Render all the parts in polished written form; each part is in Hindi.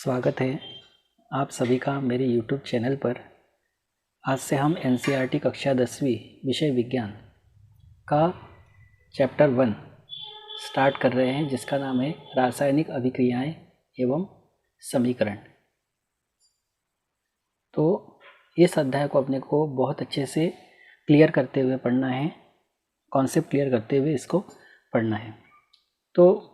स्वागत है आप सभी का मेरे YouTube चैनल पर। आज से हम NCERT कक्षा 10वीं विषय विज्ञान का चैप्टर 1 स्टार्ट कर रहे हैं, जिसका नाम है रासायनिक अभिक्रियाएं एवं समीकरण। तो इस अध्याय को अपने को बहुत अच्छे से क्लियर करते हुए पढ़ना है, कॉन्सेप्ट क्लियर करते हुए इसको पढ़ना है। तो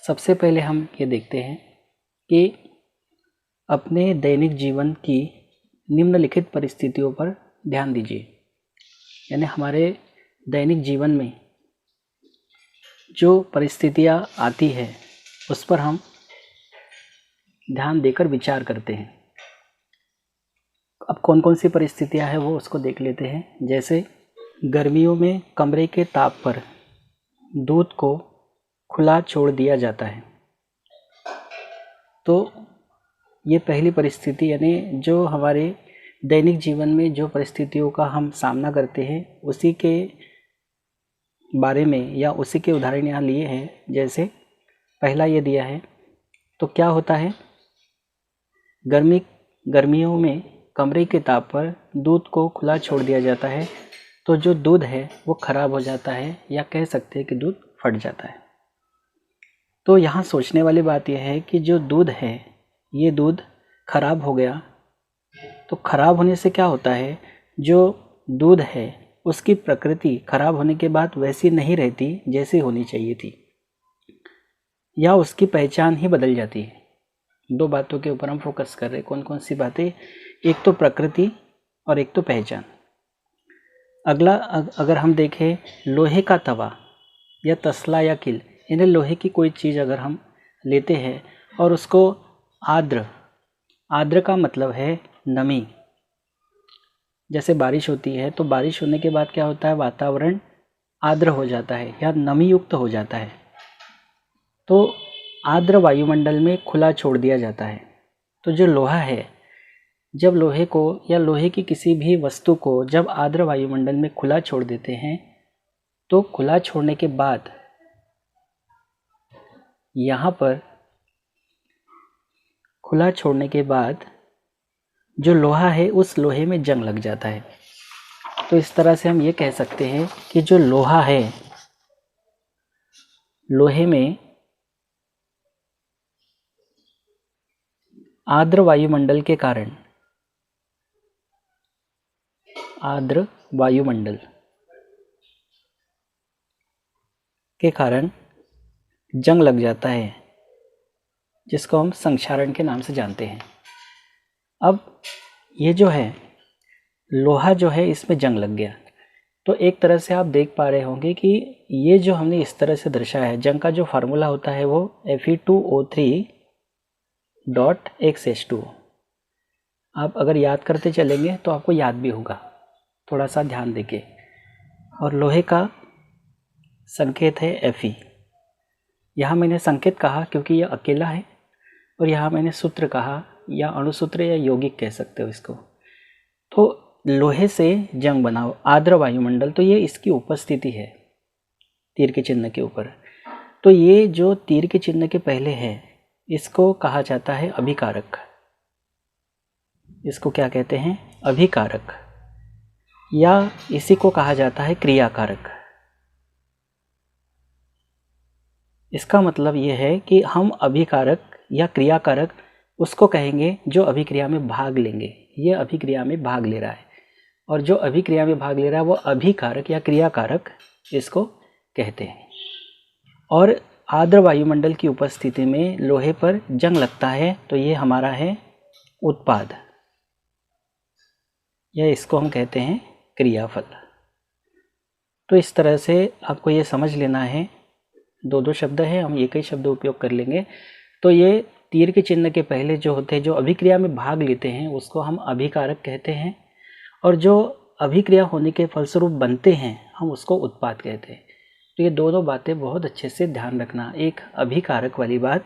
सबसे पहले हम ये देखते हैं कि अपने दैनिक जीवन की निम्नलिखित परिस्थितियों पर ध्यान दीजिए। यानी हमारे दैनिक जीवन में जो परिस्थितियाँ आती है उस पर हम ध्यान देकर विचार करते हैं। अब कौन कौन सी परिस्थितियाँ हैं वो उसको देख लेते हैं। जैसे गर्मियों में कमरे के ताप पर दूध को खुला छोड़ दिया जाता है, तो ये पहली परिस्थिति, यानी जो हमारे दैनिक जीवन में जो परिस्थितियों का हम सामना करते हैं उसी के बारे में या उसी के उदाहरण यहाँ लिए हैं। जैसे पहला ये दिया है, तो क्या होता है, गर्मियों में कमरे के ताप पर दूध को खुला छोड़ दिया जाता है, तो जो दूध है वो ख़राब हो जाता है, या कह सकते हैं कि दूध फट जाता है। तो यहाँ सोचने वाली बात यह है कि जो दूध है ये दूध खराब हो गया, तो खराब होने से क्या होता है, जो दूध है उसकी प्रकृति खराब होने के बाद वैसी नहीं रहती जैसी होनी चाहिए थी, या उसकी पहचान ही बदल जाती है। दो बातों के ऊपर हम फोकस कर रहे हैं। कौन कौन सी बातें? एक तो प्रकृति और एक तो पहचान। अगला अगर हम देखें, लोहे का तवा या तसला या किल, इन्हें लोहे की कोई चीज़ अगर हम लेते हैं और उसको आर्द्र का मतलब है नमी। जैसे बारिश होती है तो बारिश होने के बाद क्या होता है, वातावरण आर्द्र हो जाता है या नमी युक्त हो जाता है, तो आर्द्र वायुमंडल में खुला छोड़ दिया जाता है। तो जो लोहा है, जब लोहे को या लोहे की किसी भी वस्तु को जब आर्द्र वायुमंडल में खुला छोड़ देते हैं, तो खुला छोड़ने के बाद यहाँ पर खुला छोड़ने के बाद जो लोहा है उस लोहे में जंग लग जाता है। तो इस तरह से हम ये कह सकते हैं कि जो लोहा है, लोहे में आर्द्र वायुमंडल के कारण, आर्द्र वायुमंडल के कारण जंग लग जाता है, जिसको हम संक्षारण के नाम से जानते हैं। अब ये जो है लोहा जो है इसमें जंग लग गया, तो एक तरह से आप देख पा रहे होंगे कि ये जो हमने इस तरह से दर्शाया है, जंग का जो फार्मूला होता है वो Fe2O3.X आप अगर याद करते चलेंगे तो आपको याद भी होगा, थोड़ा सा ध्यान देके। और लोहे का संकेत है Fe। यहाँ मैंने संकेत कहा क्योंकि यह अकेला है, और यहाँ मैंने सूत्र कहा, या अणुसूत्र या यौगिक कह सकते हो इसको। तो लोहे से जंग बनाओ, आर्द्र वायुमंडल, तो ये इसकी उपस्थिति है तीर के चिन्ह के ऊपर। तो ये जो तीर के चिन्ह के पहले है इसको कहा जाता है अभिकारक। इसको क्या कहते हैं? अभिकारक, या इसी को कहा जाता है क्रियाकारक। इसका मतलब ये है कि हम अभिकारक या क्रियाकारक उसको कहेंगे जो अभिक्रिया में भाग लेंगे। ये अभिक्रिया में भाग ले रहा है, और जो अभिक्रिया में भाग ले रहा है वो अभिकारक या क्रियाकारक इसको कहते हैं। और आर्द्र वायुमंडल की उपस्थिति में लोहे पर जंग लगता है, तो ये हमारा है उत्पाद, या इसको हम कहते हैं क्रियाफल। तो इस तरह से आपको ये समझ लेना है। दो शब्द है, हम एक ही शब्द उपयोग कर लेंगे। तो ये तीर के चिन्ह के पहले जो होते हैं, जो अभिक्रिया में भाग लेते हैं, उसको हम अभिकारक कहते हैं, और जो अभिक्रिया होने के फलस्वरूप बनते हैं हम उसको उत्पाद कहते हैं। तो ये दोनों बातें बहुत अच्छे से ध्यान रखना, एक अभिकारक वाली बात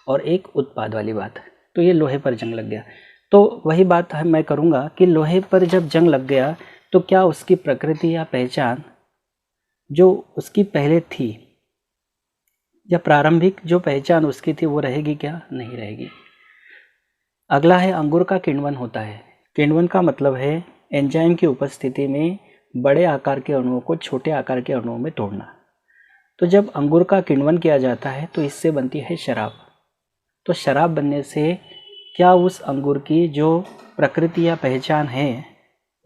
और एक उत्पाद वाली बात। तो ये लोहे पर जंग लग गया, तो वही बात मैं करूँगा कि लोहे पर जब जंग लग गया तो क्या उसकी प्रकृति या पहचान जो उसकी पहले थी या प्रारंभिक जो पहचान उसकी थी वो रहेगी क्या? नहीं रहेगी। अगला है अंगूर का किण्वन होता है। किण्वन का मतलब है एंजाइम की उपस्थिति में बड़े आकार के अणुओं को छोटे आकार के अणुओं में तोड़ना। तो जब अंगूर का किण्वन किया जाता है तो इससे बनती है शराब। तो शराब बनने से क्या उस अंगूर की जो प्रकृति या पहचान है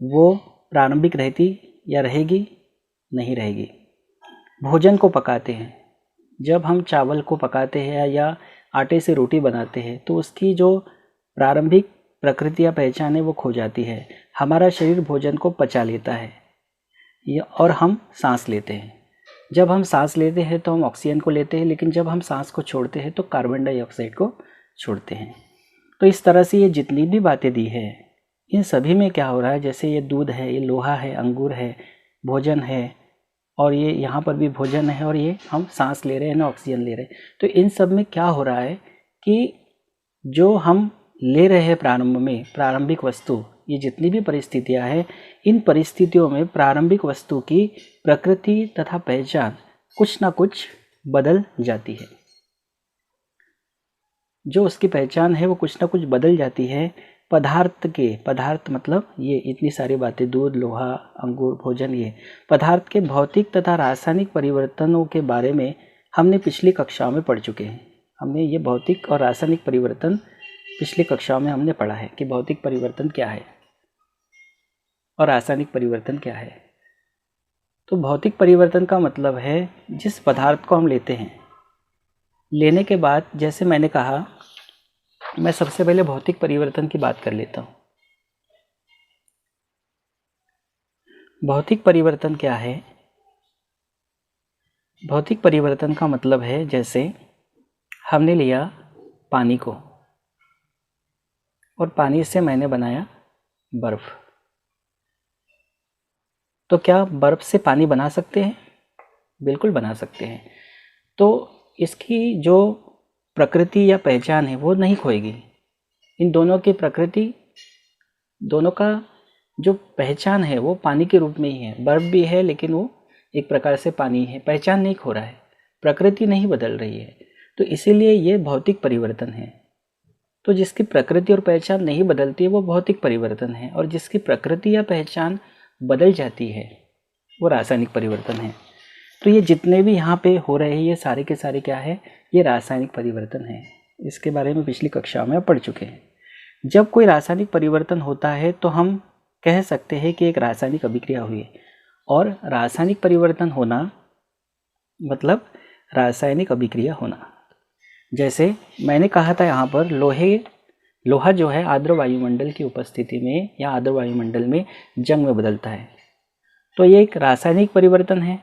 वो प्रारंभिक रहती या रहेगी? नहीं रहेगी। भोजन को पकाते हैं, जब हम चावल को पकाते हैं या आटे से रोटी बनाते हैं तो उसकी जो प्रारंभिक प्रकृति या पहचान है वो खो जाती है। हमारा शरीर भोजन को पचा लेता है और हम सांस लेते हैं। जब हम सांस लेते हैं तो हम ऑक्सीजन को लेते हैं, लेकिन जब हम सांस को छोड़ते हैं तो कार्बन डाइऑक्साइड को छोड़ते हैं। तो इस तरह से ये जितनी भी बातें दी है इन सभी में क्या हो रहा है, जैसे ये दूध है, ये लोहा है, अंगूर है, भोजन है, और ये यहाँ पर भी भोजन है, और ये हम सांस ले रहे हैं ना ऑक्सीजन ले रहे हैं। तो इन सब में क्या हो रहा है कि जो हम ले रहे हैं प्रारंभ में प्रारंभिक वस्तु, ये जितनी भी परिस्थितियां हैं इन परिस्थितियों में प्रारंभिक वस्तु की प्रकृति तथा पहचान कुछ ना कुछ बदल जाती है। जो उसकी पहचान है वो कुछ ना कुछ बदल जाती है। पदार्थ मतलब ये इतनी सारी बातें, दूध, लोहा, अंगूर, भोजन, ये पदार्थ के भौतिक तथा रासायनिक परिवर्तनों के बारे में हमने पिछली कक्षाओं में पढ़ चुके हैं। हमने ये भौतिक और रासायनिक परिवर्तन पिछली कक्षाओं में हमने पढ़ा है कि भौतिक परिवर्तन क्या है और रासायनिक परिवर्तन क्या है। तो भौतिक परिवर्तन का मतलब है जिस पदार्थ को हम लेते हैं, लेने के बाद जैसे मैंने कहा, मैं सबसे पहले भौतिक परिवर्तन की बात कर लेता हूँ। भौतिक परिवर्तन क्या है? भौतिक परिवर्तन का मतलब है जैसे हमने लिया पानी को और पानी से मैंने बनाया बर्फ। तो क्या बर्फ से पानी बना सकते हैं? बिल्कुल बना सकते हैं। तो इसकी जो प्रकृति या पहचान है वो नहीं खोएगी। इन दोनों की प्रकृति, दोनों का जो पहचान है वो पानी के रूप में ही है। बर्फ भी है लेकिन वो एक प्रकार से पानी है, पहचान नहीं खो रहा है, प्रकृति नहीं बदल रही है। तो इसीलिए ये भौतिक परिवर्तन है। तो जिसकी प्रकृति और पहचान नहीं बदलती है वो भौतिक परिवर्तन है, और जिसकी प्रकृति या पहचान बदल जाती है वो रासायनिक परिवर्तन है। तो ये जितने भी यहाँ पे हो रहे हैं ये सारे के सारे क्या है? ये रासायनिक परिवर्तन है। इसके बारे में पिछली कक्षा में पढ़ चुके हैं। जब कोई रासायनिक परिवर्तन होता है तो हम कह सकते हैं कि एक रासायनिक अभिक्रिया हुई है। और रासायनिक परिवर्तन होना मतलब रासायनिक अभिक्रिया होना। जैसे मैंने कहा था यहाँ पर लोहा जो है आर्द्र वायुमंडल की उपस्थिति में या आर्द्र वायुमंडल में जंग में बदलता है। तो ये एक रासायनिक परिवर्तन है।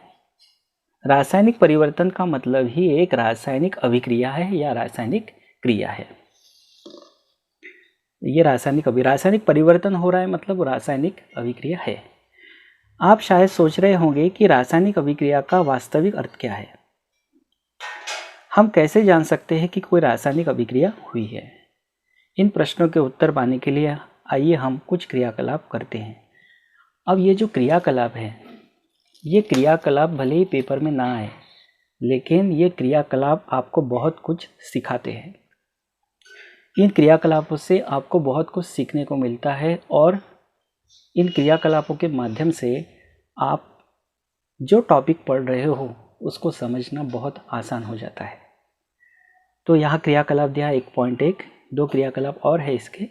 रासायनिक परिवर्तन का मतलब ही एक रासायनिक अभिक्रिया है या रासायनिक क्रिया है। ये रासायनिक परिवर्तन हो रहा है मतलब रासायनिक अभिक्रिया है। आप शायद सोच रहे होंगे कि रासायनिक अभिक्रिया का वास्तविक अर्थ क्या है। हम कैसे जान सकते हैं कि कोई रासायनिक अभिक्रिया हुई है? इन प्रश्नों के उत्तर पाने के लिए आइए हम कुछ क्रियाकलाप करते हैं। अब ये जो क्रियाकलाप है, ये क्रियाकलाप भले ही पेपर में ना आए, लेकिन ये क्रियाकलाप आपको बहुत कुछ सिखाते हैं। इन क्रियाकलापों से आपको बहुत कुछ सीखने को मिलता है, और इन क्रियाकलापों के माध्यम से आप जो टॉपिक पढ़ रहे हो उसको समझना बहुत आसान हो जाता है। तो यहाँ क्रियाकलाप दिया 1.1, 2 क्रियाकलाप और है इसके।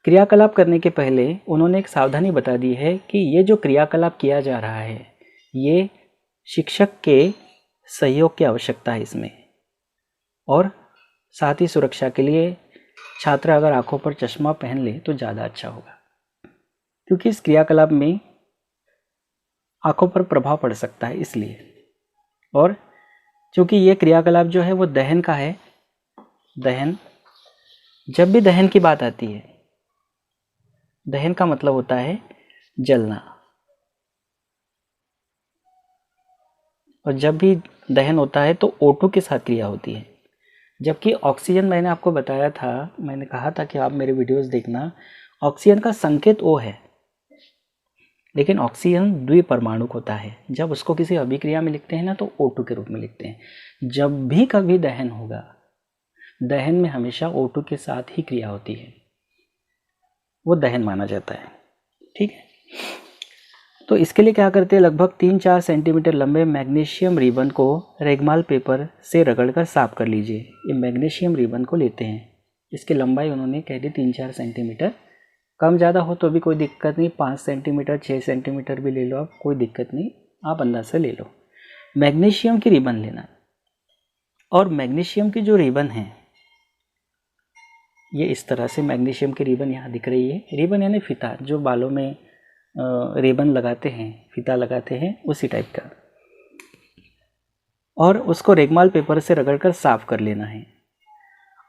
क्रियाकलाप करने के पहले उन्होंने एक सावधानी बता दी है कि ये जो क्रियाकलाप किया जा रहा है ये शिक्षक के सहयोग की आवश्यकता है इसमें, और साथ ही सुरक्षा के लिए छात्र अगर आंखों पर चश्मा पहन ले तो ज़्यादा अच्छा होगा, क्योंकि इस क्रियाकलाप में आंखों पर प्रभाव पड़ सकता है इसलिए। और क्योंकि ये क्रियाकलाप जो है वो दहन का है। दहन, जब भी दहन की बात आती है, दहन का मतलब होता है जलना, और जब भी दहन होता है तो O2 के साथ क्रिया होती है। जबकि ऑक्सीजन, मैंने आपको बताया था, मैंने कहा था कि आप मेरे वीडियोस देखना, ऑक्सीजन का संकेत O है, लेकिन ऑक्सीजन द्विपरमाणुक होता है। जब उसको किसी अभिक्रिया में लिखते हैं ना तो O2 के रूप में लिखते हैं। जब भी कभी दहन होगा, दहन में हमेशा O2 के साथ ही क्रिया होती है, वो दहन माना जाता है। ठीक है, तो इसके लिए क्या करते हैं, लगभग 3-4 सेंटीमीटर लंबे मैग्नीशियम रिबन को रेगमाल पेपर से रगड़कर साफ कर लीजिए। ये मैग्नीशियम रिबन को लेते हैं, इसकी लंबाई उन्होंने कह दी 3-4 सेंटीमीटर, कम ज़्यादा हो तो भी कोई दिक्कत नहीं, 5 सेंटीमीटर 6 सेंटीमीटर भी ले लो आप, कोई दिक्कत नहीं, आप अंदाज से ले लो। मैग्नीशियम की रिबन लेना, और मैग्नीशियम की जो रिबन है ये इस तरह से मैग्नीशियम की रिबन यहाँ दिख रही है। रिबन यानी फीता, जो बालों में रिबन लगाते हैं, फीता लगाते हैं, उसी टाइप का। और उसको रेगमाल पेपर से रगड़कर साफ कर लेना है।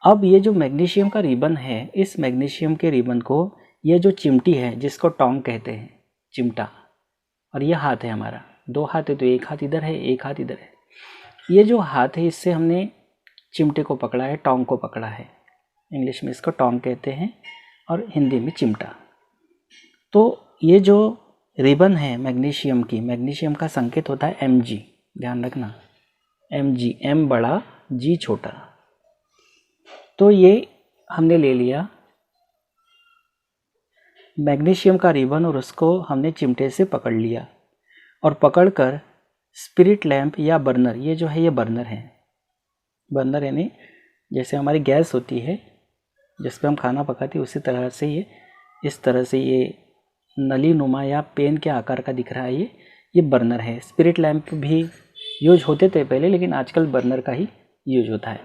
अब ये जो मैग्नीशियम का रिबन है, इस मैग्नीशियम के रिबन को ये जो चिमटी है जिसको टोंग कहते हैं, चिमटा, और ये हाथ है हमारा, 2 हाथ है तो एक हाथ इधर है एक हाथ इधर है, ये जो हाथ है इससे हमने चिमटे को पकड़ा है, टोंग को पकड़ा है। इंग्लिश में इसको टोंग कहते हैं और हिंदी में चिमटा। तो ये जो रिबन है मैग्नीशियम की, मैग्नीशियम का संकेत होता है Mg, ध्यान रखना, Mg, M बड़ा G छोटा। तो ये हमने ले लिया मैग्नीशियम का रिबन और उसको हमने चिमटे से पकड़ लिया, और पकड़कर स्पिरिट लैंप या बर्नर, ये जो है ये बर्नर है, बर्नर यानी जैसे हमारी गैस होती है जिस पे हम खाना पकाते हैं, उसी तरह से ये इस तरह से ये नली नुमा या पेन के आकार का दिख रहा है, ये बर्नर है। स्पिरिट लैंप भी यूज होते थे पहले, लेकिन आजकल बर्नर का ही यूज होता है।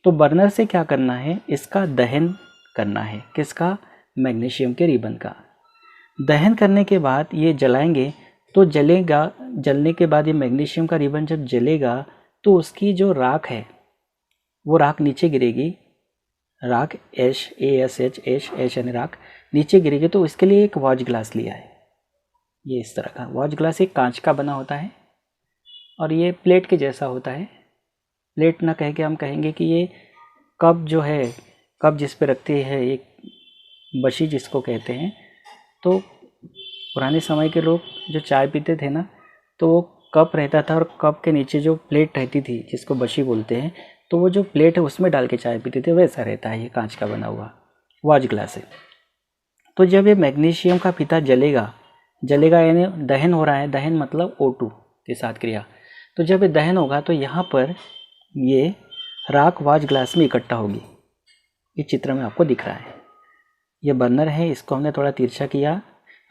तो बर्नर से क्या करना है, इसका दहन करना है। किसका, मैग्नीशियम के रिबन का। दहन करने के बाद ये जलाएंगे तो जलेगा, जलने के बाद ये मैग्नीशियम का रिबन जब जलेगा तो उसकी जो राख है वो राख नीचे गिरेगी, राख ASH यानी राख नीचे गिरेगी। तो इसके लिए एक वॉच ग्लास लिया है, ये इस तरह का वॉच ग्लास, एक कांच का बना होता है और ये प्लेट के जैसा होता है। प्लेट ना कह के हम कहेंगे कि ये कप जो है, कप जिस पे रखते हैं, एक बशी जिसको कहते हैं। तो पुराने समय के लोग जो चाय पीते थे ना, तो वो कप रहता था और कप के नीचे जो प्लेट रहती थी जिसको बशी बोलते हैं, तो वो जो प्लेट है उसमें डाल के चाय पीते थे, वैसा रहता है ये कांच का बना हुआ वॉच ग्लास है। तो जब ये मैग्नीशियम का फीता जलेगा यानी दहन हो रहा है, दहन मतलब O2 के साथ क्रिया। तो जब ये दहन होगा तो यहाँ पर ये राख वॉच ग्लास में इकट्ठा होगी, इस चित्र में आपको दिख रहा है। ये बर्नर है, इसको हमने थोड़ा तिरछा किया।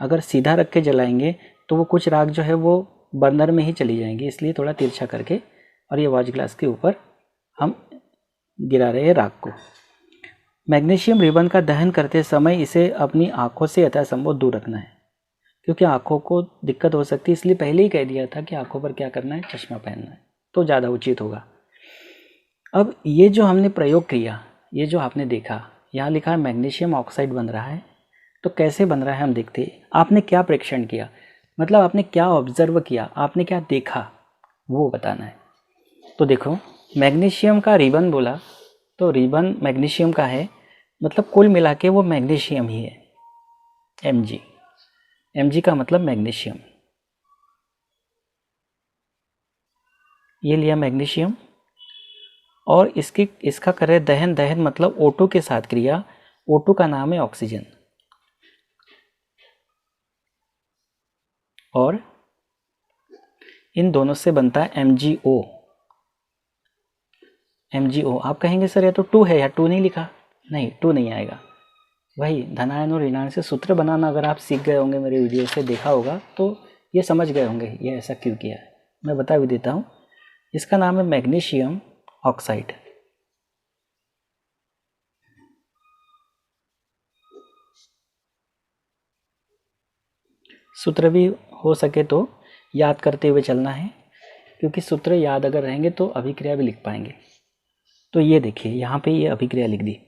अगर सीधा रख के जलाएंगे तो वो कुछ राख जो है वो बर्नर में ही चली जाएंगी, इसलिए थोड़ा तिरछा करके, और ये वॉच ग्लास के ऊपर हम गिरा रहे हैं राख को। मैग्नीशियम रिबन का दहन करते समय इसे अपनी आँखों से यथासंभव दूर रखना है, क्योंकि आँखों को दिक्कत हो सकती है, इसलिए पहले ही कह दिया था कि आँखों पर क्या करना है, चश्मा पहनना है, तो ज़्यादा उचित होगा। अब ये जो हमने प्रयोग किया, ये जो आपने देखा, यहाँ लिखा है मैग्नीशियम ऑक्साइड बन रहा है। तो कैसे बन रहा है हम देखते हैं। आपने क्या प्रेक्षण किया, मतलब आपने क्या ऑब्जर्व किया, आपने क्या देखा, वो बताना है। तो देखो, मैग्नीशियम का रिबन बोला तो रिबन मैग्नीशियम का है, मतलब कुल मिला के वो मैग्नीशियम ही है, Mg का मतलब मैग्नीशियम। ये लिया मैग्नीशियम और इसका करे दहन मतलब O2 के साथ क्रिया। O2 का नाम है ऑक्सीजन, और इन दोनों से बनता है MgO। आप कहेंगे सर ये तो 2 है, या 2 नहीं लिखा, नहीं 2 नहीं आएगा। वही धनायन और ऋणायन से सूत्र बनाना अगर आप सीख गए होंगे, मेरे वीडियो से देखा होगा तो ये समझ गए होंगे ये ऐसा क्यों किया है। मैं बता भी देता हूँ, इसका नाम है मैग्नीशियम ऑक्साइड। सूत्र भी हो सके तो याद करते हुए चलना है, क्योंकि सूत्र याद अगर रहेंगे तो अभिक्रिया भी लिख पाएंगे। तो ये देखिए यहाँ पे ये अभिक्रिया लिख दी,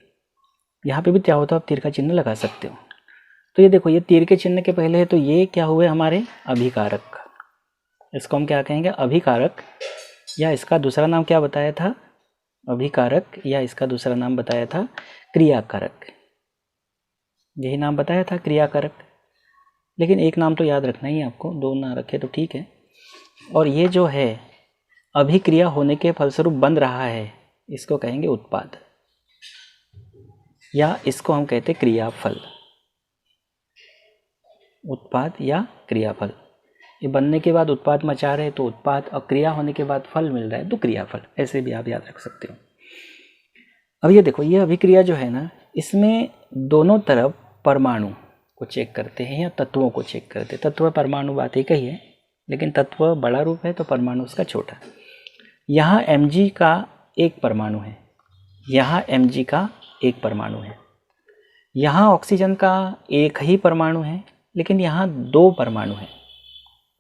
यहाँ पे भी क्या होता है, आप तीर का चिन्ह लगा सकते हो। तो ये देखो, ये तीर के चिन्ह के पहले है, तो ये क्या हुए हमारे अभिकारक, इसको हम क्या कहेंगे, अभिकारक, या इसका दूसरा नाम क्या बताया था, अभिकारक, या इसका दूसरा नाम बताया था क्रियाकारक, यही नाम बताया था क्रियाकारक। लेकिन एक नाम तो याद रखना ही है आपको, दो ना रखे तो ठीक है। और ये जो है अभिक्रिया होने के फलस्वरूप बन रहा है, इसको कहेंगे उत्पाद, या इसको हम कहते क्रियाफल। उत्पाद या क्रियाफल, ये बनने के बाद उत्पाद मचा रहे तो उत्पाद, और क्रिया होने के बाद फल मिल रहा है तो क्रियाफल, ऐसे भी आप याद रख सकते हो। अब ये देखो, ये अभिक्रिया जो है ना, इसमें दोनों तरफ परमाणु को चेक करते हैं या तत्वों को चेक करते हैं। तत्व परमाणु बात एक ही है, लेकिन तत्व बड़ा रूप है तो परमाणु उसका छोटा। यहाँ Mg का एक परमाणु है, यहाँ Mg का एक परमाणु है, यहाँ ऑक्सीजन का एक ही परमाणु है, लेकिन यहाँ दो परमाणु है,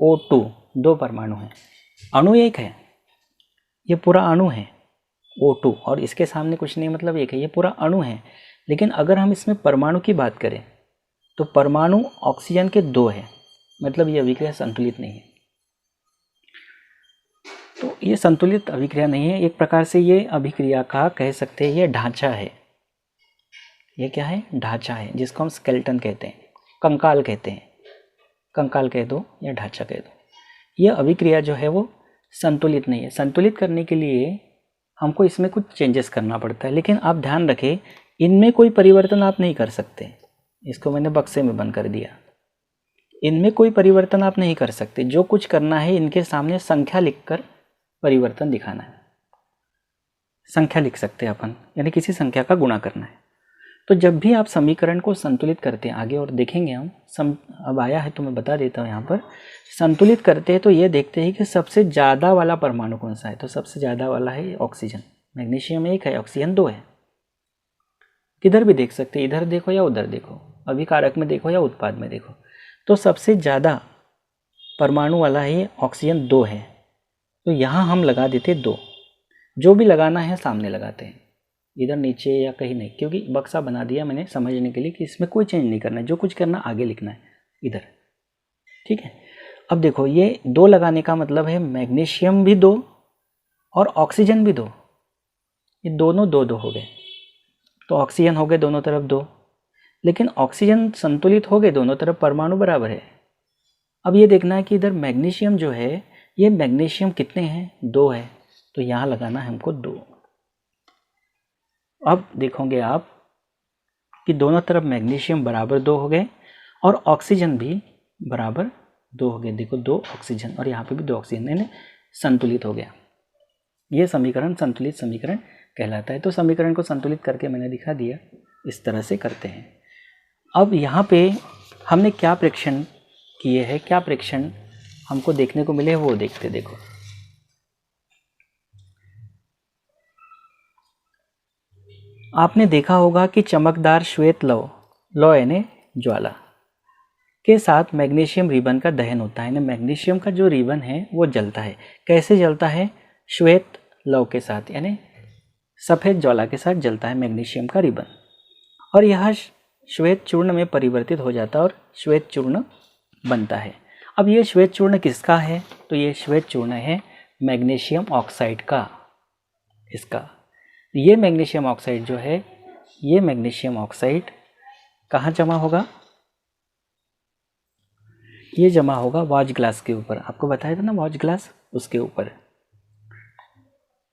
O2 दो परमाणु है, अणु एक है, ये पूरा अणु है O2, और इसके सामने कुछ नहीं, मतलब एक है, ये पूरा अणु है। लेकिन अगर हम इसमें परमाणु की बात करें तो परमाणु ऑक्सीजन के दो है, मतलब ये अभिक्रिया संतुलित नहीं है। तो ये संतुलित अभिक्रिया नहीं है, एक प्रकार से ये अभिक्रिया का कह सकते हैं ये ढांचा है। ये क्या है? ढांचा है, जिसको हम स्केलेटन कहते हैं, कंकाल कहते हैं, कंकाल कह दो या ढांचा कह दो। ये अभिक्रिया जो है वो संतुलित नहीं है। संतुलित करने के लिए हमको इसमें कुछ चेंजेस करना पड़ता है, लेकिन आप ध्यान रखें इनमें कोई परिवर्तन आप नहीं कर सकते। इसको मैंने बक्से में बंद कर दिया, इनमें कोई परिवर्तन आप नहीं कर सकते। जो कुछ करना है इनके सामने संख्या लिखकर परिवर्तन दिखाना है। संख्या लिख सकते हैं अपन, यानी किसी संख्या का गुणा करना है। तो जब भी आप समीकरण को संतुलित करते हैं, आगे और देखेंगे हम, अब आया है तो मैं बता देता हूँ, यहाँ पर संतुलित करते हैं तो ये देखते हैं कि सबसे ज़्यादा वाला परमाणु कौन सा है। तो सबसे ज़्यादा वाला है ऑक्सीजन, मैग्नीशियम एक है, ऑक्सीजन दो है। किधर भी देख सकते हैं, इधर देखो या उधर देखो, अभिकारक में देखो या उत्पाद में देखो, तो सबसे ज़्यादा परमाणु वाला है ऑक्सीजन दो है। तो यहाँ हम लगा देते दो, जो भी लगाना है सामने लगाते हैं, इधर नीचे या कहीं नहीं, क्योंकि बक्सा बना दिया मैंने समझने के लिए कि इसमें कोई चेंज नहीं करना है, जो कुछ करना आगे लिखना है इधर, ठीक है। अब देखो ये दो लगाने का मतलब है मैग्नीशियम भी दो और ऑक्सीजन भी दो, ये दोनों दो दो हो गए, तो ऑक्सीजन हो गए दोनों तरफ दो, लेकिन ऑक्सीजन संतुलित हो गए, दोनों तरफ परमाणु बराबर है। अब ये देखना है कि इधर मैग्नीशियम जो है, ये मैग्नीशियम कितने हैं? दो है, तो यहाँ लगाना है हमको दो। अब देखोगे आप कि दोनों तरफ मैग्नीशियम बराबर दो हो गए और ऑक्सीजन भी बराबर दो हो गए। देखो दो ऑक्सीजन और यहाँ पे भी दो ऑक्सीजन, यानी संतुलित हो गया। ये समीकरण संतुलित समीकरण कहलाता है। तो समीकरण को संतुलित करके मैंने दिखा दिया, इस तरह से करते हैं। अब यहाँ पे हमने क्या प्रेक्षण किए हैं, क्या प्रेक्षण हमको देखने को मिले वो देखते। देखो आपने देखा होगा कि चमकदार श्वेत लौ यानी ज्वाला के साथ मैग्नीशियम रिबन का दहन होता है। मैग्नीशियम का जो रिबन है वो जलता है। कैसे जलता है? श्वेत लौ के साथ, यानी सफ़ेद ज्वाला के साथ जलता है मैग्नीशियम का रिबन, और यह श्वेत चूर्ण में परिवर्तित हो जाता है और श्वेत चूर्ण बनता है। अब ये श्वेत चूर्ण किसका है? तो ये श्वेत चूर्ण है मैग्नीशियम ऑक्साइड का। इसका ये मैग्नीशियम ऑक्साइड जो है, ये मैग्नीशियम ऑक्साइड कहाँ जमा होगा? ये जमा होगा वॉच ग्लास के ऊपर। आपको बताया था ना वॉच ग्लास, उसके ऊपर।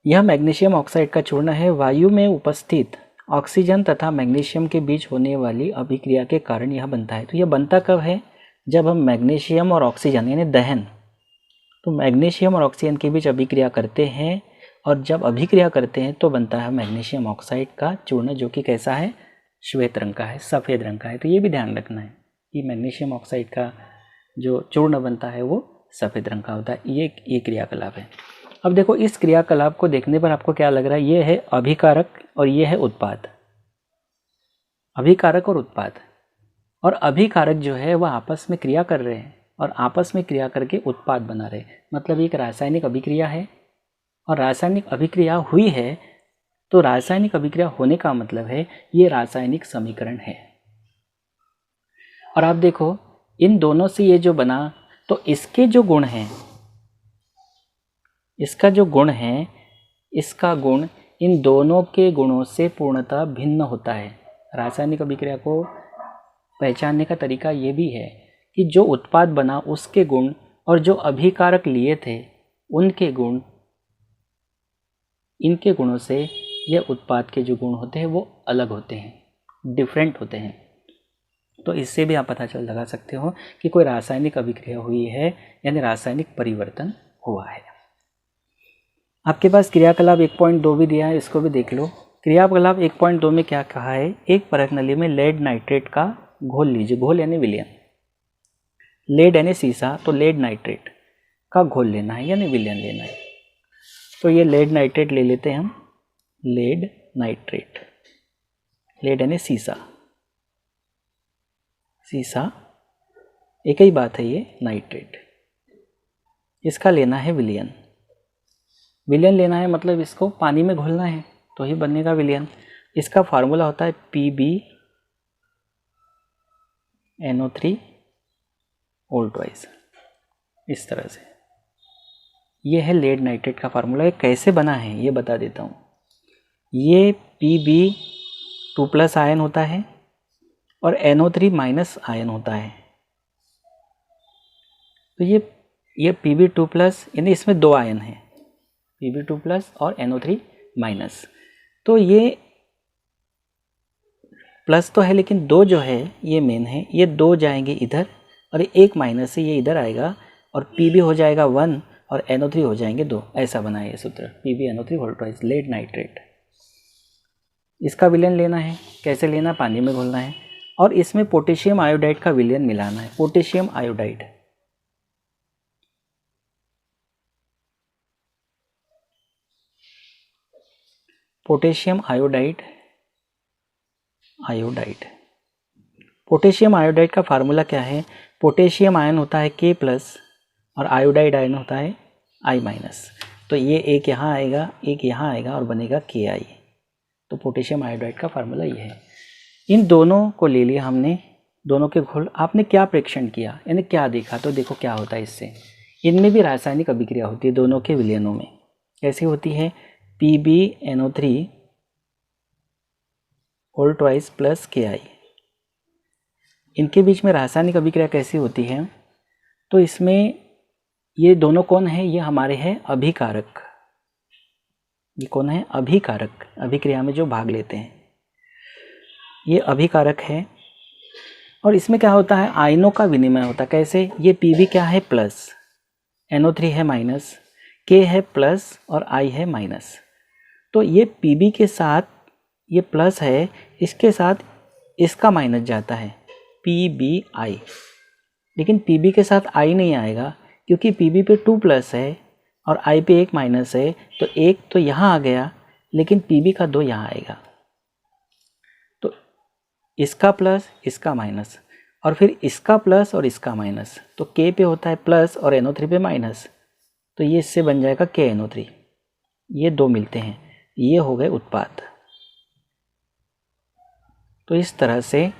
यह मैग्नीशियम ऑक्साइड का चूर्ण है। वायु में उपस्थित ऑक्सीजन तथा मैग्नीशियम के बीच होने वाली अभिक्रिया के कारण यह बनता है। तो यह बनता कब है? जब हम मैग्नीशियम और ऑक्सीजन यानी दहन, तो मैग्नीशियम और ऑक्सीजन के बीच अभिक्रिया करते हैं, और जब अभिक्रिया करते हैं तो बनता है मैग्नीशियम ऑक्साइड का चूर्ण, जो कि कैसा है? श्वेत रंग का है, सफ़ेद रंग का है। तो ये भी ध्यान रखना है कि मैग्नीशियम ऑक्साइड का जो चूर्ण बनता है वो सफ़ेद रंग का होता है। ये क्रियाकलाप है। अब देखो इस क्रियाकलाप को देखने पर आपको क्या लग रहा है? ये है अभिकारक और ये है उत्पाद। अभिकारक और उत्पाद, और अभिकारक जो है वह आपस में क्रिया कर रहे हैं और आपस में क्रिया करके उत्पाद बना रहे हैं। मतलब एक रासायनिक अभिक्रिया है, और रासायनिक अभिक्रिया हुई है, तो रासायनिक अभिक्रिया होने का मतलब है ये रासायनिक समीकरण है। और आप देखो इन दोनों से ये जो बना, तो इसके जो गुण हैं, इसका जो गुण है, इसका गुण इन दोनों के गुणों से पूर्णतः भिन्न होता है। रासायनिक अभिक्रिया को पहचानने का तरीका ये भी है कि जो उत्पाद बना उसके गुण और जो अभिकारक लिए थे उनके गुण, इनके गुणों से यह उत्पाद के जो गुण होते हैं वो अलग होते हैं, डिफरेंट होते हैं। तो इससे भी आप पता लगा सकते हो कि कोई रासायनिक अभिक्रिया हुई है, यानी रासायनिक परिवर्तन हुआ है। आपके पास क्रियाकलाप 1.2 भी दिया है, इसको भी देख लो। क्रियाकलाप 1.2 में क्या कहा है, एक परख नली में लेड नाइट्रेट का घोल लीजिए, घोल यानी विलयन, लेड यानी सीसा, तो लेड नाइट्रेट का घोल लेना है यानी विलयन लेना है। तो ये लेड नाइट्रेट ले लेते हैं हम, लेड नाइट्रेट, लेड यानी सीसा, सीसा एक ही बात है ये, नाइट्रेट, इसका लेना है विलयन। विलयन लेना है मतलब इसको पानी में घोलना है तो ही बनेगा विलयन। इसका फार्मूला होता है PbNO3 होल ट्वाइस, इस तरह से। ये है लेड नाइट्रेट का फार्मूला। ये कैसे बना है ये बता देता हूँ। ये Pb2+ आयन होता है और NO3- आयन होता है। तो ये Pb2+ यानी इसमें 2 आयन हैं, Pb2+ और NO3-। तो ये प्लस तो है लेकिन 2 जो है ये मेन है, ये 2 जाएंगे इधर और एक माइनस से ये इधर आएगा और Pb हो जाएगा 1 और NO3 हो जाएंगे 2। ऐसा बना है ये सूत्र, PbNO3 whole twice lead nitrate. इसका विलयन लेना है, कैसे लेना, पानी में घोलना है और इसमें पोटेशियम आयोडाइड का विलयन मिलाना है। Potassium iodide, potassium iodide, iodide, potassium iodide का फार्मूला क्या है, पोटेशियम आयन होता है K+ और आयोडाइड आयन होता है I-। तो ये एक यहाँ आएगा, एक यहाँ आएगा और बनेगा Ki। तो पोटेशियम आयोडाइड का फार्मूला ये है। इन दोनों को ले लिया हमने, दोनों के घोल। आपने क्या प्रेक्षण किया, यानी क्या देखा, तो देखो क्या होता है इससे। इनमें भी रासायनिक अभिक्रिया होती है दोनों के विलयनों में। कैसे होती है, PbNO3 whole twice plus Ki, इनके बीच में रासायनिक अभिक्रिया कैसी होती है, तो इसमें ये दोनों कौन है, ये हमारे हैं अभिकारक। ये कौन है, अभिकारक, अभिक्रिया में जो भाग लेते हैं ये अभिकारक है। और इसमें क्या होता है, आयनों का विनिमय होता है। कैसे, ये Pb क्या है प्लस, NO3 है माइनस, K है प्लस और I है माइनस। तो ये Pb के साथ ये प्लस है, इसके साथ इसका माइनस जाता है PbI, लेकिन Pb के साथ I नहीं आएगा क्योंकि Pb पे 2+ है और I पे 1 माइनस है। तो 1 तो यहाँ आ गया लेकिन Pb का 2 यहाँ आएगा। तो इसका प्लस, इसका माइनस और फिर इसका प्लस और इसका माइनस। तो K पे होता है प्लस और NO3 पे माइनस, तो ये इससे बन जाएगा KNO3। ये 2 मिलते हैं, ये हो गए उत्पाद। तो इस तरह से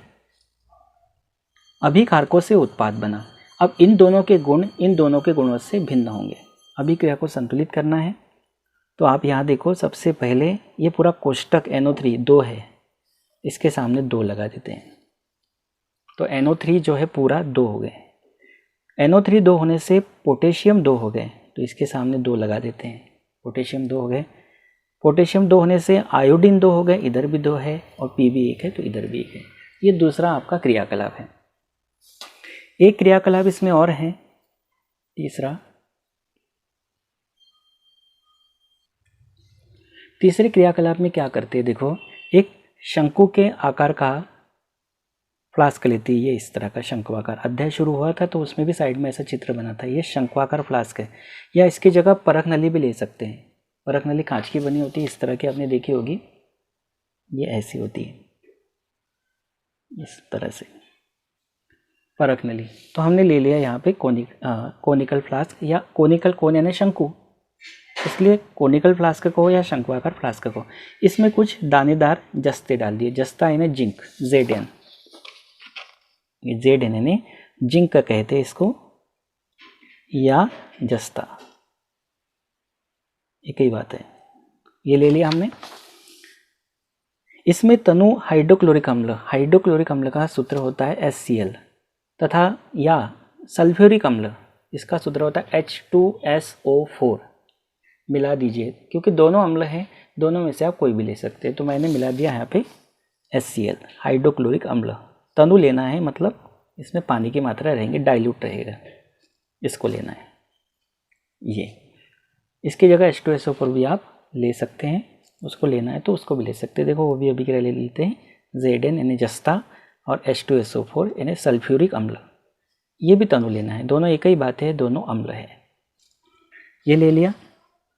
अभिकारकों से उत्पाद बना। अब इन दोनों के गुण इन दोनों के गुणों से भिन्न होंगे। अभिक्रिया को संतुलित करना है तो आप यहाँ देखो, सबसे पहले ये पूरा कोष्टक NO3 2 है, इसके सामने 2 लगा देते हैं। तो NO3 जो है पूरा 2 हो गए। NO3 2 होने से पोटेशियम 2 हो गए, तो इसके सामने 2 लगा देते हैं। पोटेशियम 2 हो गए। पोटेशियम 2 होने से आयोडीन 2 हो गए, इधर भी 2 है और Pb 1 है तो इधर भी 1 है। ये दूसरा आपका क्रियाकलाप है। एक क्रियाकलाप इसमें और है, तीसरे क्रियाकलाप में क्या करते हैं, देखो एक शंकु के आकार का फ्लास्क लेती है। ये इस तरह का शंकुआकार, अध्याय शुरू हुआ था तो उसमें भी साइड में ऐसा चित्र बना था। ये शंकुआकार फ्लास्क है, या इसकी जगह परख नली भी ले सकते हैं। परख नली कांच की बनी होती है, इस तरह की आपने देखी होगी। ये ऐसी होती है, इस तरह से परख नली। तो हमने ले लिया यहाँ पे कोनिकल फ्लास्क या कोनिकल, कोन यानी शंकु, इसलिए कोनिकल फ्लास्क को या शंकुआकार फ्लास्क को। इसमें कुछ दानेदार जस्ते डाल दिए। जस्ता यानी जिंक, Zn, ये Zn यानी जिंक का कहते हैं इसको, या जस्ता, एक ही बात है। ये ले लिया हमने। इसमें तनु हाइड्रोक्लोरिक अम्ल, हाइड्रोक्लोरिक अम्ल का सूत्र होता है HCl, तथा या सल्फ्यूरिक अम्ल, इसका सूत्र होता है H2SO4 मिला दीजिए, क्योंकि दोनों अम्ल हैं, दोनों में से आप कोई भी ले सकते हैं। तो मैंने मिला दिया यहाँ पे HCl हाइड्रोक्लोरिक अम्ल। तनु लेना है, मतलब इसमें पानी की मात्रा रहेंगे, डाइल्यूट रहेगा, इसको लेना है। ये इसकी जगह H2SO4 भी आप ले सकते हैं, उसको लेना है तो उसको भी ले सकते हैं। देखो वो भी अभिक्रिया ले लेते हैं, Zn यानी जस्ता और H2SO4 यानी सल्फ्यूरिक अम्ल। ये भी तनु लेना है, दोनों एक ही बात है, दोनों अम्ल है। ये ले लिया,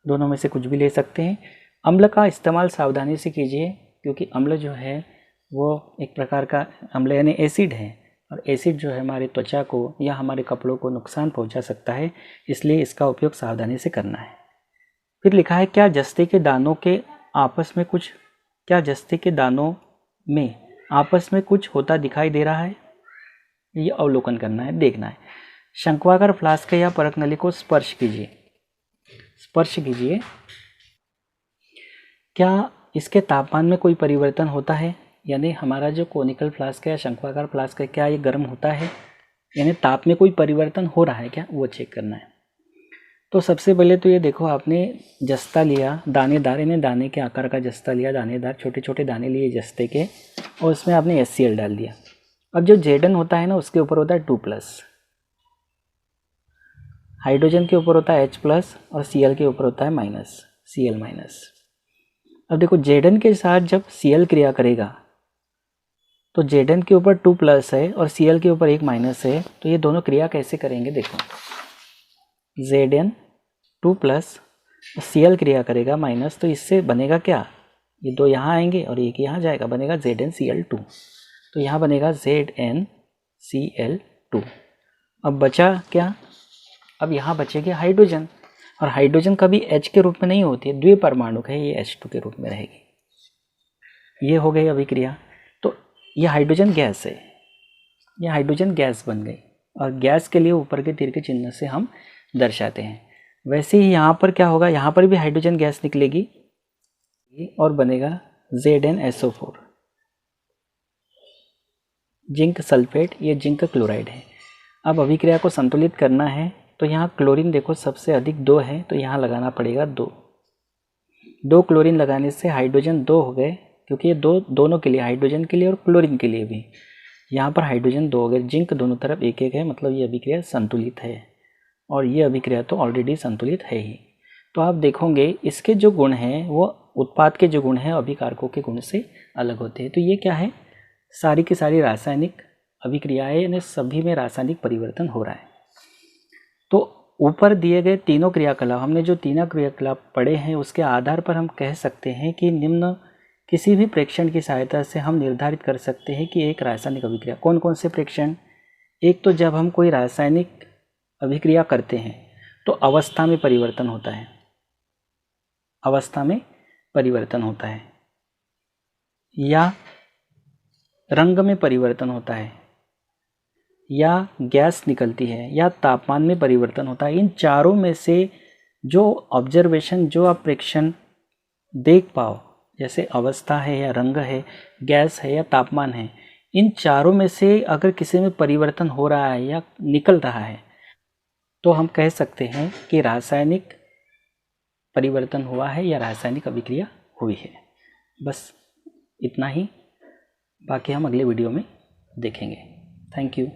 दोनों में से कुछ भी ले सकते हैं। अम्ल का इस्तेमाल सावधानी से कीजिए, क्योंकि अम्ल जो है वो एक प्रकार का अम्ल यानी एसिड है, और एसिड जो है हमारे त्वचा को या हमारे कपड़ों को नुकसान पहुंचा सकता है, इसलिए इसका उपयोग सावधानी से करना है। फिर लिखा है क्या जस्ते के दानों में आपस में कुछ होता दिखाई दे रहा है? ये अवलोकन करना है, देखना है। शंक्वाकार फ्लास्क या परख नली को स्पर्श कीजिए। क्या इसके तापमान में कोई परिवर्तन होता है? यानी हमारा जो कोनिकल फ्लास्क है या शंक्वाकार फ्लास्क है, क्या ये गर्म होता है, यानी ताप में कोई परिवर्तन हो रहा है क्या, वो चेक करना है। तो सबसे पहले तो ये देखो, आपने जस्ता लिया, दानेदार यानी दाने के आकार का जस्ता लिया, दानेदार छोटे छोटे दाने लिए जस्ते के, और उसमें आपने HCl डाल दिया। अब जो Zn होता है ना, उसके ऊपर होता है 2+, हाइड्रोजन के ऊपर होता है H+ और Cl के ऊपर होता है Cl-। अब देखो Zn के साथ जब Cl क्रिया करेगा तो Zn के ऊपर 2+ है और Cl के ऊपर 1- है, तो ये दोनों क्रिया कैसे करेंगे? देखो Zn 2+ और Cl क्रिया करेगा माइनस, तो इससे बनेगा क्या, ये दो यहाँ आएंगे और एक यहाँ जाएगा, बनेगा ZnCl2। तो यहाँ बनेगा ZnCl2। अब बचा क्या, अब यहाँ बचेगी हाइड्रोजन, और हाइड्रोजन कभी H के रूप में नहीं होती है, द्विपरमाणुक है, ये H2 के रूप में रहेगी। ये हो गई अभिक्रिया। तो ये हाइड्रोजन गैस है, ये हाइड्रोजन गैस बन गई, और गैस के लिए ऊपर के तीर के चिन्ह से हम दर्शाते हैं। वैसे ही यहाँ पर क्या होगा, यहाँ पर भी हाइड्रोजन गैस निकलेगी और बनेगा ZnSO4, जिंक सल्फेट, ये जिंक क्लोराइड है। अब अभिक्रिया को संतुलित करना है, तो यहाँ क्लोरीन देखो सबसे अधिक 2 है, तो यहाँ लगाना पड़ेगा 2 क्लोरीन लगाने से हाइड्रोजन 2 हो गए, क्योंकि ये दोनों के लिए, हाइड्रोजन के लिए और क्लोरीन के लिए भी। यहाँ पर हाइड्रोजन 2 हो गए, जिंक दोनों तरफ 1-1 है, मतलब ये अभिक्रिया संतुलित है, और ये अभिक्रिया तो ऑलरेडी संतुलित है ही। तो आप देखोगे इसके जो गुण हैं वो उत्पाद के जो गुण हैं अभिकारकों के गुण से अलग होते हैं। तो ये क्या है, सारी की सारी रासायनिक अभिक्रियाएं, यानी सभी में रासायनिक परिवर्तन हो रहा है। तो ऊपर दिए गए तीनों क्रियाकलाप, हमने जो तीनों क्रियाकलाप पढ़े हैं, उसके आधार पर हम कह सकते हैं कि निम्न किसी भी प्रेक्षण की सहायता से हम निर्धारित कर सकते हैं कि एक रासायनिक अभिक्रिया, कौन कौन से प्रेक्षण, एक तो जब हम कोई रासायनिक अभिक्रिया करते हैं तो अवस्था में परिवर्तन होता है, अवस्था में परिवर्तन होता है, या रंग में परिवर्तन होता है, या गैस निकलती है, या तापमान में परिवर्तन होता है। इन चारों में से जो ऑब्जर्वेशन, जो आप प्रेक्षण देख पाओ, जैसे अवस्था है या रंग है, गैस है या तापमान है, इन चारों में से अगर किसी में परिवर्तन हो रहा है या निकल रहा है, तो हम कह सकते हैं कि रासायनिक परिवर्तन हुआ है या रासायनिक अभिक्रिया हुई है। बस इतना ही, बाकी हम अगले वीडियो में देखेंगे। Thank you.